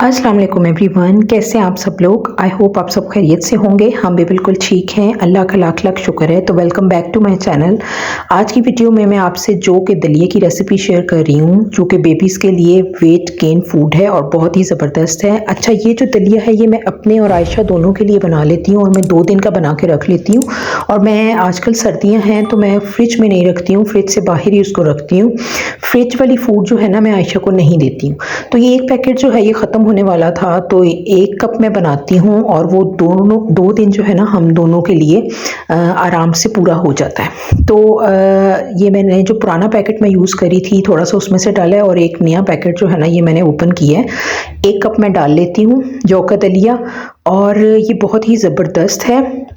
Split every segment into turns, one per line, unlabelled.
अस्सलाम वालेकुम एवरीवन, कैसे हैं आप सब लोग। आई होप आप सब खैरियत से होंगे। हम भी बिल्कुल ठीक हैं, अल्लाह का लाख लाख शुक्र है। तो welcome back to my channel. आज की वीडियो में मैं आपसे जौ के दलिए की रेसिपी शेयर कर रही हूँ, जो कि बेबीज़ के लिए वेट गेन फूड है और बहुत ही ज़बरदस्त है। अच्छा, ये जो दलिया है ये मैं अपने और आयशा दोनों के लिए बना लेती हूँ और मैं 2 दिन का बना के रख लेती हूँ। और मैं आजकल सर्दियाँ हैं तो मैं फ्रिज में नहीं रखती हूँ, फ्रिज से बाहर ही उसको रखती हूँ। फ्रिज वाली फूड जो है ना मैं आयशा को नहीं देती हूँ। तो ये एक पैकेट जो है ये ख़त्म होने वाला था, तो 1 कप मैं बनाती हूँ और वो दोनों 2 दिन जो है ना हम दोनों के लिए आराम से पूरा हो जाता है। तो ये मैंने जो पुराना पैकेट मैं यूज़ करी थी थोड़ा सा उसमें से डाला है और एक नया पैकेट जो है ना ये मैंने ओपन किया है। 1 कप मैं डाल लेती हूँ जौ का दलिया और ये बहुत ही ज़बरदस्त है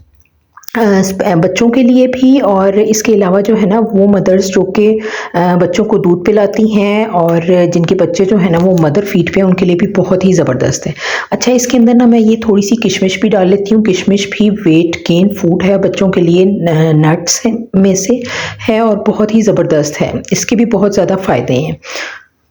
बच्चों के लिए भी। और इसके अलावा जो है ना वो मदर्स जो कि बच्चों को दूध पिलाती हैं और जिनके बच्चे जो है ना वो मदर फीड पे हैं उनके लिए भी बहुत ही ज़बरदस्त है। अच्छा, इसके अंदर ना मैं ये थोड़ी सी किशमिश भी डाल लेती हूँ। किशमिश भी वेट गेन फूड है बच्चों के लिए, नट्स में से है और बहुत ही ज़बरदस्त है। इसके भी बहुत ज़्यादा फ़ायदे हैं।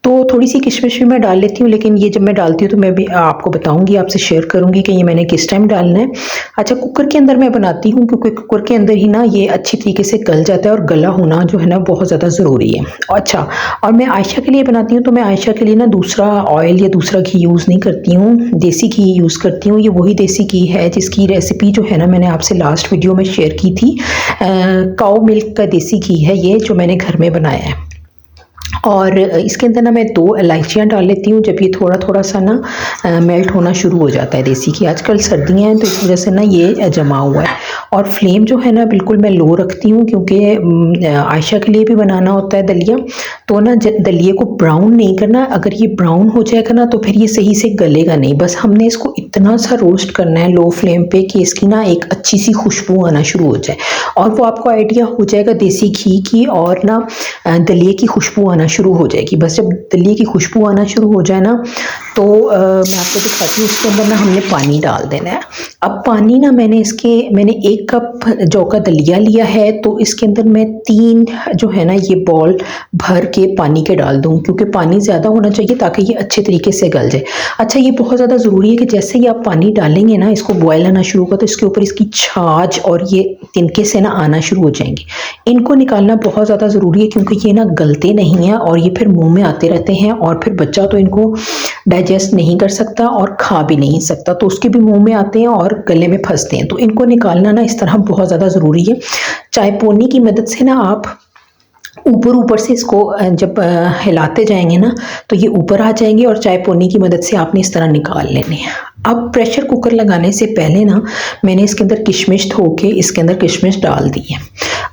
तो थोड़ी सी किशमिश भी मैं डाल लेती हूँ, लेकिन ये जब मैं डालती हूँ तो मैं भी आपको बताऊंगी, आपसे शेयर करूंगी कि ये मैंने किस टाइम डालना है। अच्छा, कुकर के अंदर मैं बनाती हूँ क्योंकि कुकर के अंदर ही ना ये अच्छी तरीके से गल जाता है और गला होना जो है ना बहुत ज़्यादा ज़रूरी है। अच्छा, और मैं आयशा के लिए बनाती हूँ तो मैं आयशा के लिए ना दूसरा ऑयल या दूसरा घी यूज़ नहीं करती हूँ, देसी घी यूज़ करती हूँ। ये वही देसी घी है जिसकी रेसिपी जो है ना मैंने आपसे लास्ट वीडियो में शेयर की थी। काऊ मिल्क का देसी घी है ये जो मैंने घर में बनाया है। और इसके अंदर ना मैं 2 इलायचियाँ डाल लेती हूँ जब ये थोड़ा थोड़ा सा ना मेल्ट होना शुरू हो जाता है देसी घी। आजकल सर्दियाँ हैं तो इस वजह से ना ये जमा हुआ है। और फ्लेम जो है ना बिल्कुल मैं लो रखती हूँ क्योंकि आयशा के लिए भी बनाना होता है दलिया। तो ना दलिए को ब्राउन नहीं करना, अगर ये ब्राउन हो जाएगा ना तो फिर ये सही से गलेगा नहीं। बस हमने इसको इतना सा रोस्ट करना है लो फ्लेम पे कि इसकी ना एक अच्छी सी खुशबू आना शुरू हो जाए और वो आपको आइडिया हो जाएगा देसी घी की और ना दलिए की खुशबू आना शुरू हो जाएगी। बस जब दलिए की खुशबू आना शुरू हो जाए ना तो मैं आपको दिखाती हूँ। उसके अंदर ना हमने पानी डाल देना है। अब पानी ना मैंने 1 कप जौ का दलिया लिया है तो इसके अंदर मैं 3 जो है ना ये बॉल भर के पानी के डाल दूँ, क्योंकि पानी ज़्यादा होना चाहिए ताकि ये अच्छे तरीके से गल जाए। अच्छा, ये बहुत ज़्यादा ज़रूरी है कि जैसे ही आप पानी डालेंगे ना इसको बॉयल आना शुरू होगा तो इसके ऊपर इसकी छाछ और ये तिनके से ना आना शुरू हो जाएंगे। इनको निकालना बहुत ज़्यादा ज़रूरी है क्योंकि ये ना गलते नहीं हैं और ये फिर मुंह में आते रहते हैं और फिर बच्चा तो इनको डाइजेस्ट नहीं कर सकता और खा भी नहीं सकता, तो उसके भी मुंह में आते हैं और गले में फंसते हैं। तो इनको निकालना ना इस तरह बहुत ज़्यादा ज़रूरी है। चाय पोनी की मदद से ना आप ऊपर से इसको जब हिलाते जाएंगे ना तो ये ऊपर आ जाएंगे और चाय पोनी की मदद से आपने इस तरह निकाल लेने हैं। अब प्रेशर कुकर लगाने से पहले ना मैंने इसके अंदर किशमिश धो के इसके अंदर किशमिश डाल दी है।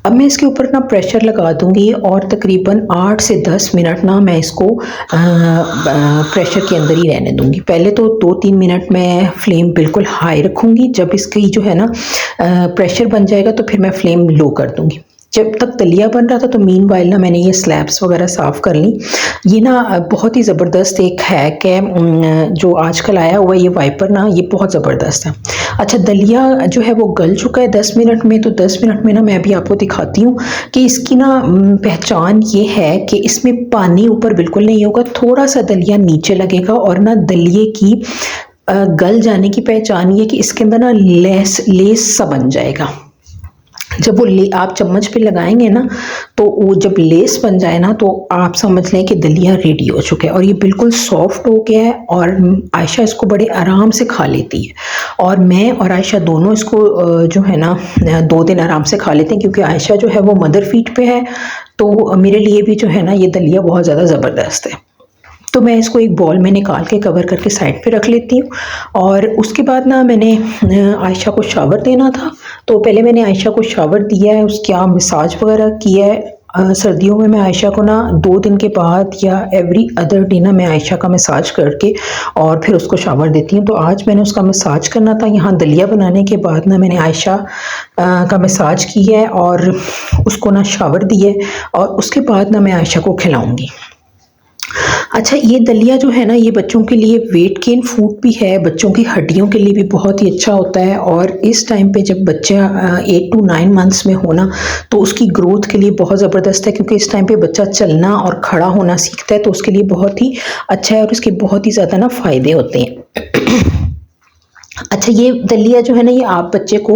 अब मैं इसके ऊपर ना प्रेशर लगा दूंगी और तकरीबन 8 से 10 मिनट ना मैं इसको प्रेशर के अंदर ही रहने दूंगी। पहले तो 2-3 मिनट मैं फ्लेम बिल्कुल हाई रखूंगी, जब इसकी जो है ना प्रेशर बन जाएगा तो फिर मैं फ्लेम लो कर दूंगी। जब तक दलिया बन रहा था तो मीनवाइल ना मैंने ये स्लैब्स वगैरह साफ़ कर ली। ये ना बहुत ही ज़बरदस्त एक हैक है जो आजकल आया हुआ है, ये वाइपर ना ये बहुत ज़बरदस्त है। अच्छा, दलिया जो है वो गल चुका है 10 मिनट में, तो 10 मिनट में ना मैं अभी आपको दिखाती हूँ कि इसकी ना पहचान ये है कि इसमें पानी ऊपर बिल्कुल नहीं होगा, थोड़ा सा दलिया नीचे लगेगा और ना दलिए की गल जाने की पहचान ये कि इसके अंदर ना लेस सा बन जाएगा। जब वो आप चम्मच पे लगाएंगे ना तो वो जब लेस बन जाए ना तो आप समझ लें कि दलिया रेडी हो चुका है और ये बिल्कुल सॉफ्ट हो गया है और आयशा इसको बड़े आराम से खा लेती है। और मैं और आयशा दोनों इसको जो है ना 2 दिन आराम से खा लेते हैं क्योंकि आयशा जो है वो मदर फीड पे है, तो मेरे लिए भी जो है ना ये दलिया बहुत ज़्यादा ज़बरदस्त है। तो मैं इसको एक बॉल में निकाल के कवर करके साइड पे रख लेती हूँ। और उसके बाद ना मैंने आयशा को शावर देना था, तो पहले मैंने आयशा को शावर दिया है, उसका मसाज वगैरह किया है। सर्दियों में मैं आयशा को ना 2 दिन के बाद या एवरी अदर डे ना मैं आयशा का मसाज करके और फिर उसको शावर देती हूँ। तो आज मैंने उसका मसाज करना था। यहाँ दलिया बनाने के बाद ना मैंने आयशा का मसाज किया है और उसको ना शावर दिया है और उसके बाद ना मैं आयशा को खिलाऊँगी। अच्छा, ये दलिया जो है ना, ये बच्चों के लिए वेट गेन फूड भी है, बच्चों की हड्डियों के लिए भी बहुत ही अच्छा होता है। और इस टाइम पे जब बच्चा 8 टू 9 मंथ्स में हो ना, तो उसकी ग्रोथ के लिए बहुत ज़बरदस्त है, क्योंकि इस टाइम पे बच्चा चलना और खड़ा होना सीखता है, तो उसके लिए बहुत ही अच्छा है और इसके बहुत ही ज़्यादा ना फ़ायदे होते हैं। अच्छा, ये दलिया जो है ना, ये आप बच्चे को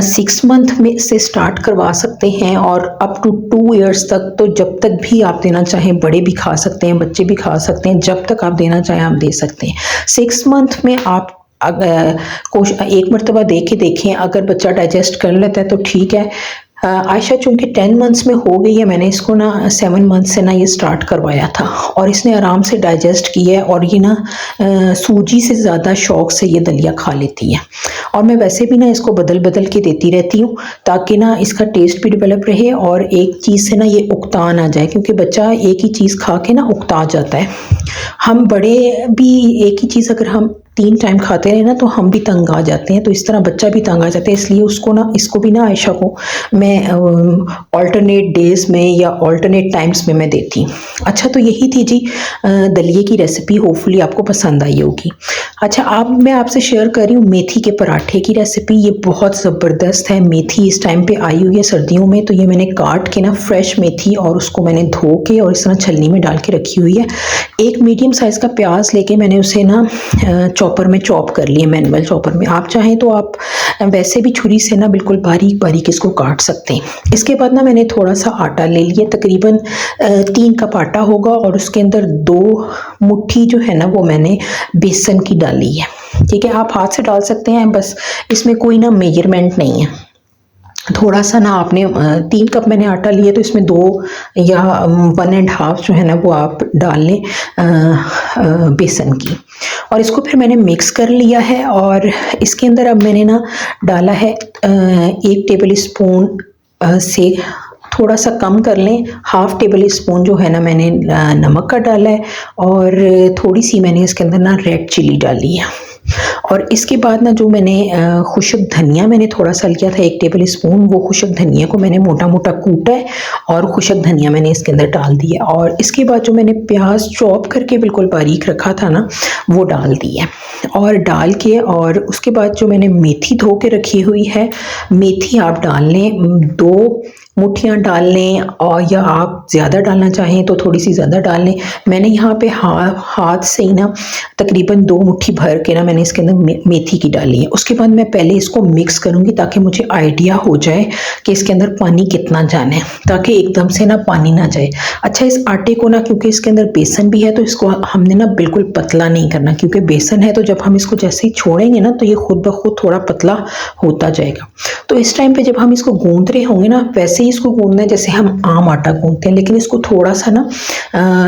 6 मंथ में से स्टार्ट करवा सकते हैं और अप टू 2 इयर्स तक, तो जब तक भी आप देना चाहें, बड़े भी खा सकते हैं, बच्चे भी खा सकते हैं, जब तक आप देना चाहें आप दे सकते हैं। 6 मंथ में आप अगर एक मरतबा दे के देखें, अगर बच्चा डाइजेस्ट कर लेता है तो ठीक है। आयशा चूँकि 10 मंथ्स में हो गई है, मैंने इसको ना 7 मंथ से ना ये स्टार्ट करवाया था और इसने आराम से डाइजेस्ट किया है और ये ना सूजी से ज़्यादा शौक से ये दलिया खा लेती है। और मैं वैसे भी ना इसको बदल बदल के देती रहती हूँ, ताकि ना इसका टेस्ट भी डेवलप रहे और एक चीज़ से ना ये उकता ना जाए, क्योंकि बच्चा एक ही चीज़ खा के ना उकता जाता है। हम बड़े भी एक ही चीज़ अगर हम 3 टाइम खाते रहे ना, तो हम भी तंग आ जाते हैं, तो इस तरह बच्चा भी तंग आ जाता है। इसलिए उसको ना, इसको भी ना आयशा को मैं ऑल्टरनेट डेज़ में या ऑल्टरनेट टाइम्स में मैं देती हूँ। अच्छा, तो यही थी जी दलिये की रेसिपी, होपफुली आपको पसंद आई होगी। अच्छा, अब मैं आपसे शेयर कर रही हूँ मेथी के पराठे की रेसिपी। ये बहुत ज़बरदस्त है। मेथी इस टाइम पे आई हुई है सर्दियों में, तो ये मैंने काट के ना फ्रेश मेथी और उसको मैंने धो के और इस तरह छलनी में डाल के रखी हुई है। एक मीडियम साइज़ का प्याज लेके मैंने उसे ना चॉपर में चॉप कर लिया, मैनुअल चॉपर में। आप चाहें तो आप वैसे भी छुरी से ना बिल्कुल बारीक बारीक इसको काट सकते हैं। इसके बाद ना मैंने थोड़ा सा आटा ले लिया, तकरीबन 3 कप आटा होगा, और उसके अंदर 2 मुट्ठी जो है ना वो मैंने बेसन की डाली है। ठीक है, आप हाथ से डाल सकते हैं, बस इसमें कोई ना मेजरमेंट नहीं है। थोड़ा सा ना आपने 3 कप मैंने आटा लिया, तो इसमें 2 या 1.5 जो है ना वो आप डाल लें बेसन की। और इसको फिर मैंने मिक्स कर लिया है और इसके अंदर अब मैंने ना डाला है 1 टेबल स्पून से थोड़ा सा कम कर लें, 1/2 टेबल स्पून जो है ना मैंने नमक का डाला है, और थोड़ी सी मैंने इसके अंदर ना रेड चिली डाली है। और इसके बाद ना जो मैंने खुशक धनिया मैंने थोड़ा सा लिया था 1 टेबल स्पून, वो खुशक धनिया को मैंने मोटा मोटा कूटा है और खुशक धनिया मैंने इसके अंदर डाल दिया। और इसके बाद जो मैंने प्याज चॉप करके बिल्कुल बारीक रखा था ना, वो डाल दिया। और डाल के और उसके बाद जो मैंने मेथी धो के रखी हुई है, मेथी आप डाल लें, 2 मुट्ठियाँ डाल लें, और या आप ज़्यादा डालना चाहें तो थोड़ी सी ज़्यादा डाल लें। मैंने यहाँ पे हाथ से ही ना तकरीबन 2 मुट्ठी भर के ना मैंने इसके अंदर मेथी की डाली है। उसके बाद मैं पहले इसको मिक्स करूँगी, ताकि मुझे आइडिया हो जाए कि इसके अंदर पानी कितना जाना है, ताकि एकदम से ना पानी ना जाए। अच्छा, इस आटे को ना, क्योंकि इसके अंदर बेसन भी है, तो इसको हमने ना बिल्कुल पतला नहीं करना, क्योंकि बेसन है, तो जब हम इसको जैसे ही छोड़ेंगे ना, तो ये खुद ब खुद थोड़ा पतला होता जाएगा। तो इस टाइम पे जब हम इसको गूंद रहे होंगे ना, वैसे ही इसको गूंदना है जैसे हम आम आटा गूंदते हैं, लेकिन इसको थोड़ा सा ना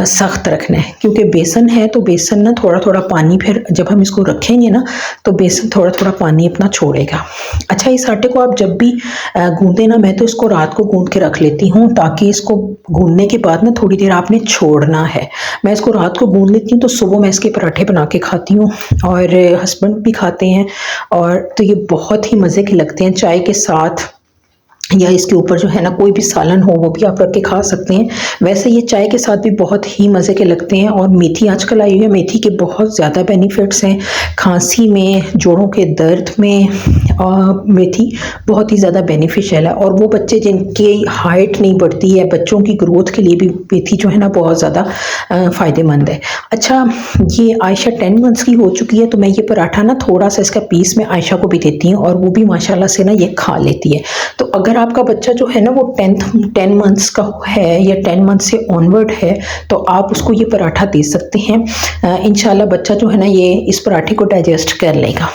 सख्त रखना है, क्योंकि बेसन है, तो बेसन ना थोड़ा थोड़ा पानी, फिर जब हम इसको रखेंगे ना, तो बेसन थोड़ा थोड़ा पानी अपना छोड़ेगा। अच्छा, इस आटे को आप जब भी गूंदे ना, मैं तो इसको रात को गूंद के रख लेती हूँ, ताकि इसको गूंदने के बाद ना थोड़ी देर आपने छोड़ना है। मैं इसको रात को गूंद लेती हूँ, तो सुबह मैं इसके पराठे बना के खाती हूँ और हस्बैंड भी खाते हैं, और तो ये बहुत ही मज़े के लगते हैं चाय के साथ, या इसके ऊपर जो है ना कोई भी सालन हो वो भी आप रख के खा सकते हैं। वैसे ये चाय के साथ भी बहुत ही मज़े के लगते हैं। और मेथी आजकल आई हुई है, मेथी के बहुत ज़्यादा बेनिफिट्स हैं, खांसी में, जोड़ों के दर्द में, मेथी बहुत ही ज़्यादा बेनिफिशियल है। और वो बच्चे जिनकी हाइट नहीं बढ़ती है, बच्चों की ग्रोथ के लिए भी मेथी जो है ना बहुत ज़्यादा फ़ायदेमंद है। अच्छा, ये आयशा 10 मंथ्स की हो चुकी है, तो मैं ये पराठा ना थोड़ा सा इसका पीस में आयशा को भी देती हूँ, और वो भी माशाल्लाह से ना ये खा लेती है। तो अगर आपका बच्चा जो है ना वो 10 मंथ्स का है या 10 मंथ से ऑनवर्ड है, तो आप उसको ये पराठा दे सकते हैं। इंशाल्लाह बच्चा जो है ना ये इस पराठे को डाइजेस्ट कर लेगा।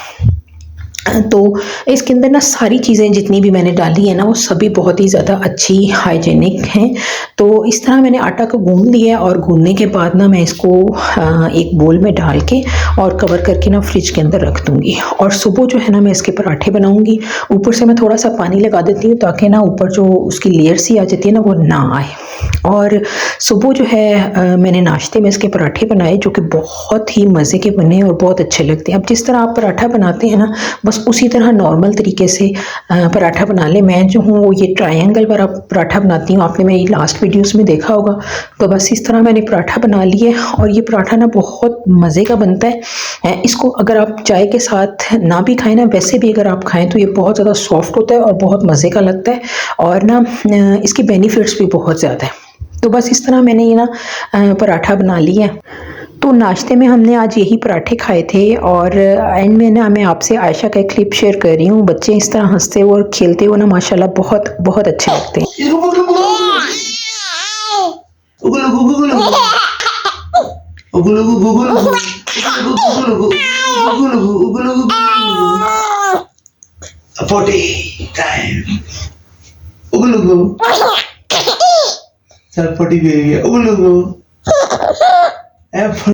तो इसके अंदर ना सारी चीज़ें जितनी भी मैंने डाली है ना, वो सभी बहुत ही ज़्यादा अच्छी हाइजेनिक हैं। तो इस तरह मैंने आटा को गूंद लिया, और गूंदने के बाद ना मैं इसको एक बोल में डाल के और कवर करके ना फ्रिज के अंदर रख दूँगी। और सुबह जो है ना मैं इसके पराठे बनाऊँगी। ऊपर से मैं थोड़ा सा पानी लगा देती हूँ, ताकि ना ऊपर जो उसकी लेयर सी आ जाती है ना, वो ना आए। और सुबह जो है मैंने नाश्ते में इसके पराठे बनाए जो कि बहुत ही मज़े के बने और बहुत अच्छे लगते हैं। अब जिस तरह आप पराठा बनाते हैं ना, बस उसी तरह नॉर्मल तरीके से पराठा बना लें। मैं जो हूँ वो ये ट्रायंगल वाला पराठा बनाती हूँ, आपने मेरी लास्ट वीडियोस में देखा होगा। तो बस इस तरह मैंने पराठा बना लिया है और ये पराठा ना बहुत मज़े का बनता है। इसको अगर आप चाय के साथ ना भी खाएं ना, वैसे भी अगर आप खाएं तो ये बहुत ज़्यादा सॉफ्ट होता है और बहुत मज़े का लगता है और ना इसके बेनिफिट्स भी बहुत ज़्यादा है। तो बस इस तरह मैंने ये ना पराठा बना लिया। तो नाश्ते में हमने आज यही पराठे खाए थे और एंड में ना मैं आपसे आयशा का एक क्लिप शेयर कर रही हूँ। बच्चे इस तरह हंसते हुए और खेलते हुए ना माशाल्लाह बहुत बहुत अच्छे लगते हैं।
चल पटी भी है